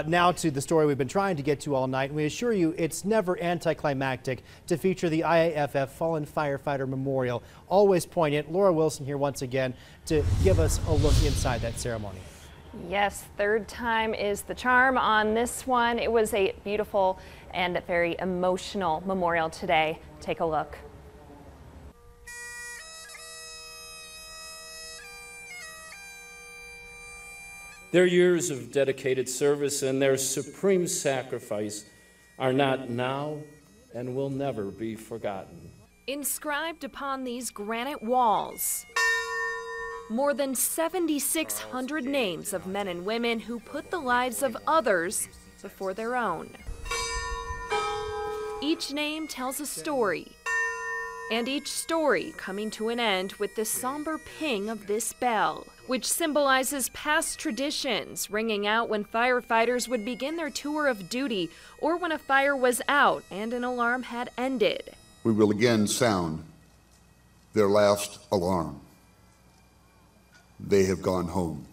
Now to the story we've been trying to get to all night, and we assure you it's never anticlimactic to feature the IAFF Fallen Firefighter Memorial. Always poignant. Laura Wilson here once again to give us a look inside that ceremony. Yes, third time is the charm on this one. It was a beautiful and very emotional memorial today. Take a look. Their years of dedicated service and their supreme sacrifice are not now and will never be forgotten. Inscribed upon these granite walls, more than 7,600 names of men and women who put the lives of others before their own. Each name tells a story, and each story coming to an end with the somber ping of this bell, which symbolizes past traditions ringing out when firefighters would begin their tour of duty or when a fire was out and an alarm had ended. We will again sound their last alarm. They have gone home.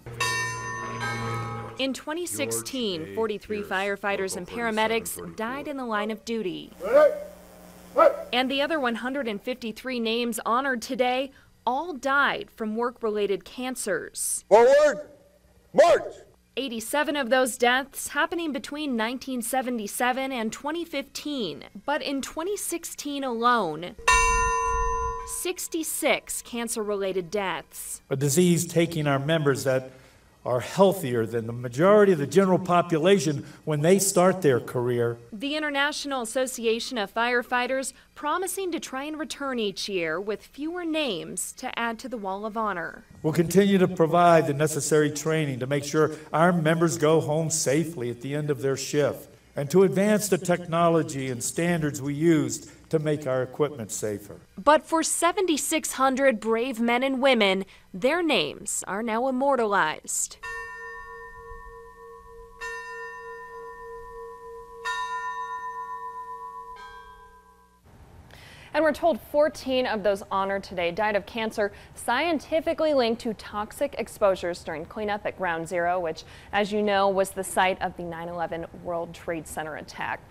In 2016, 43 firefighters and paramedics died in the line of duty. And the other 153 names honored today all died from work-related cancers. Forward, march! 87 of those deaths happening between 1977 and 2015. But in 2016 alone, 66 cancer-related deaths. A disease taking our members that are healthier than the majority of the general population when they start their career. The International Association of Firefighters promising to try and return each year with fewer names to add to the Wall of Honor. We'll continue to provide the necessary training to make sure our members go home safely at the end of their shift, and to advance the technology and standards we used to make our equipment safer. But for 7,600 brave men and women, their names are now immortalized. And we're told 14 of those honored today died of cancer scientifically linked to toxic exposures during cleanup at Ground Zero, which, as you know, was the site of the 9/11 World Trade Center attack.